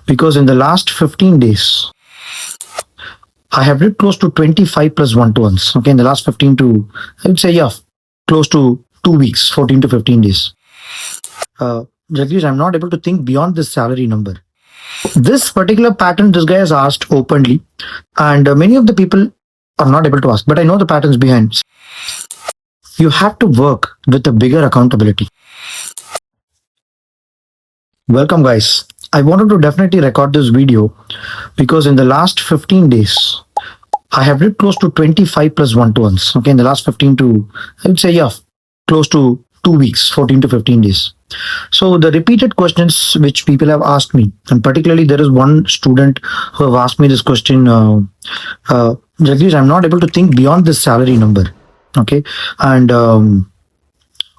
because in the last 15 days, I have read close to 25 plus one-to-ones. Okay, in the last 15 to, I would say, yeah, close to 2 weeks, 14 to 15 days. Jagdish, I'm not able to think beyond this salary number. This particular pattern, this guy has asked openly, and many of the people are not able to ask, but I know the patterns behind. You have to work with a bigger accountability. Welcome, guys. I wanted to definitely record this video because in the last 15 days, I have read close to 25 plus one-to-ones. Okay, in the last 15 to, I would say, yeah, close to 2 weeks, 14 to 15 days. So the repeated questions which people have asked me, and particularly there is one student who have asked me this question, Jagdish, I'm not able to think beyond this salary number. Okay, and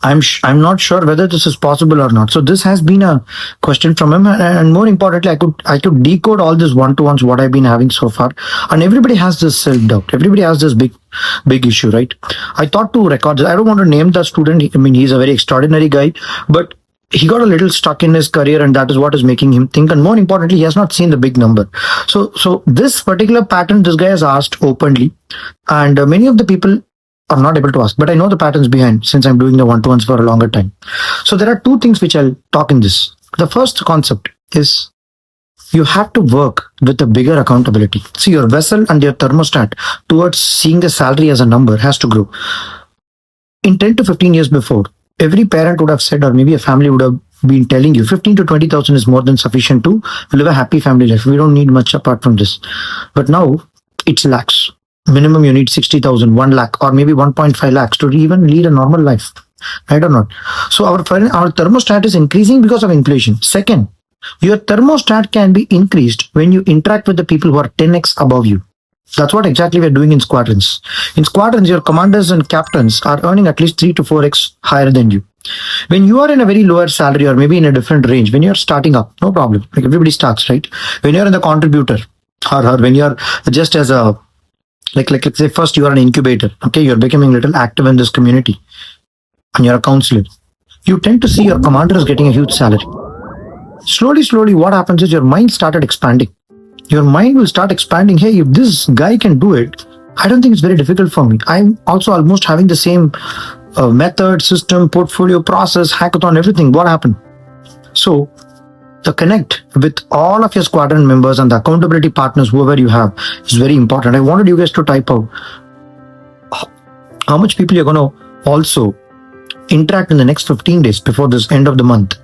I'm not sure whether this is possible or not. So this has been a question from him, and more importantly, I could decode all this one-to-ones what I've been having so far. And everybody has this self-doubt. Everybody has this big issue, right? I thought to record this. I don't want to name the student. I mean, he's a very extraordinary guy, but he got a little stuck in his career, and that is what is making him think. And more importantly, he has not seen the big number. So this particular pattern, this guy has asked openly, and many of the people are not able to ask, but I know the patterns behind since I'm doing the one-to-ones for a longer time. So there are two things which I'll talk in this. The first concept is you have to work with a bigger accountability. See, your vessel and your thermostat towards seeing the salary as a number has to grow. In 10 to 15 years before, every parent would have said, or maybe a family would have been telling you 15 to 20,000 is more than sufficient to live a happy family life. We don't need much apart from this. But now it's lakhs. Minimum you need 60,000, 1 lakh, or maybe 1.5 lakhs to even lead a normal life. Right or not? So our thermostat is increasing because of inflation. Second, your thermostat can be increased when you interact with the people who are 10x above you. That's what exactly we're doing in squadrons. In squadrons, your commanders and captains are earning at least 3 to 4x higher than you. When you are in a very lower salary or maybe in a different range, when you're starting up, no problem. Like everybody starts, right? When you're in the contributor or when you're just as a like let's say first you are an incubator, okay, you're becoming a little active in this community and you're a counselor, you tend to see your commanders getting a huge salary. Slowly what happens is your mind started expanding. Your mind will start expanding. Hey, if this guy can do it, I don't think it's very difficult for me. I'm also almost having the same method, system, portfolio, process, hackathon, everything. What happened? So the connect with all of your squadron members and the accountability partners, whoever you have, is very important. I wanted you guys to type out how much people you're going to also interact in the next 15 days before this end of the month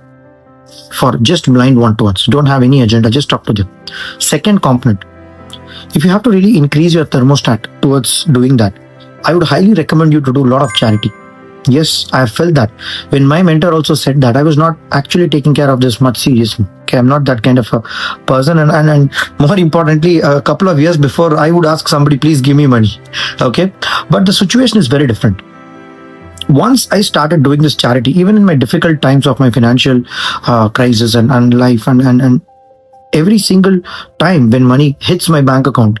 for just blind one-to-ones. Don't have any agenda, just talk to them. Second component, if you have to really increase your thermostat towards doing that, I would highly recommend you to do a lot of charity. Yes, I have felt that. When my mentor also said that, I was not actually taking care of this much seriously. Okay, I'm not that kind of a person. And more importantly, a couple of years before, I would ask somebody, please give me money. Okay. But the situation is very different. Once I started doing this charity, even in my difficult times of my financial crisis and life and every single time when money hits my bank account,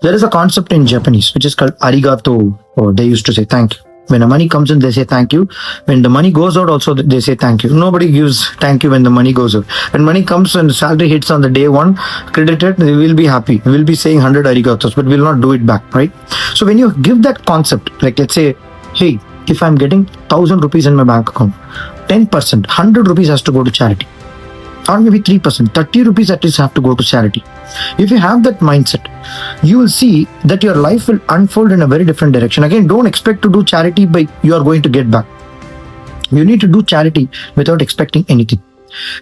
there is a concept in Japanese, which is called arigato, or they used to say thank you. When the money comes in, they say thank you. When the money goes out, also they say thank you. Nobody gives thank you when the money goes out. When money comes and the salary hits on the day one, credited, we will be happy. We will be saying 100 arigatos, but we will not do it back, right? So when you give that concept, like let's say, hey, if I'm getting 1,000 rupees in my bank account, 10%, 100 rupees has to go to charity. Or maybe 3%, 30 rupees at least have to go to charity. If you have that mindset, you will see that your life will unfold in a very different direction. Again, don't expect to do charity by you are going to get back. You need to do charity without expecting anything.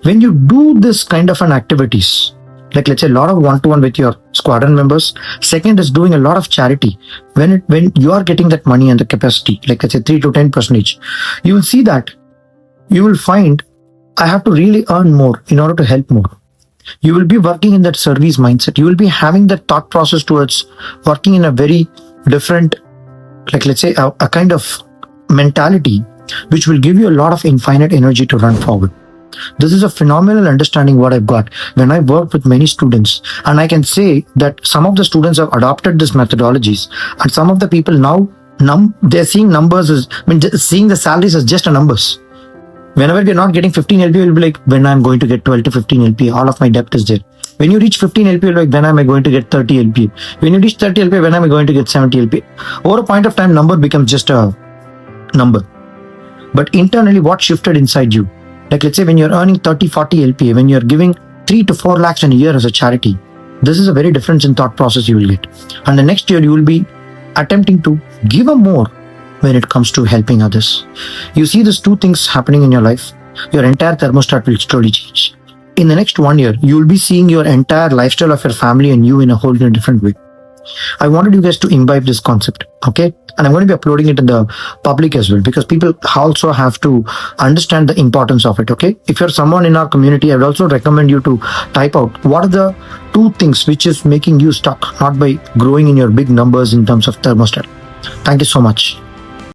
When you do this kind of an activities, like let's say a lot of one-to-one with your squadron members. Second is doing a lot of charity. When you are getting that money and the capacity, like let's say 3 to 10%, you will see that you will find I have to really earn more in order to help more. You will be working in that service mindset. You will be having that thought process towards working in a very different, like let's say a kind of mentality, which will give you a lot of infinite energy to run forward. This is a phenomenal understanding what I've got when I work with many students. And I can say that some of the students have adopted these methodologies, and some of the people now, they're seeing numbers as, seeing the salaries as just a numbers. Whenever we're not getting 15 LP, we'll be like, when I'm going to get 12 to 15 LP, all of my debt is there. When you reach 15 LP, you're like, when am I going to get 30 LP? When you reach 30 LP, when am I going to get 70 LP? Over a point of time, number becomes just a number. But internally, what shifted inside you? Like, let's say when you're earning 30, 40 LPA, when you're giving 3 to 4 lakhs in a year as a charity, this is a very difference in thought process you will get. And the next year, you will be attempting to give a more when it comes to helping others. You see these two things happening in your life, your entire thermostat will slowly change. In the next 1 year, you will be seeing your entire lifestyle of your family and you in a whole different way. I wanted you guys to imbibe this concept, okay? And I'm going to be uploading it in the public as well, because people also have to understand the importance of it, okay? If you're someone in our community, I would also recommend you to type out what are the 2 things which is making you stuck, not by growing in your big numbers in terms of thermostat. Thank you so much.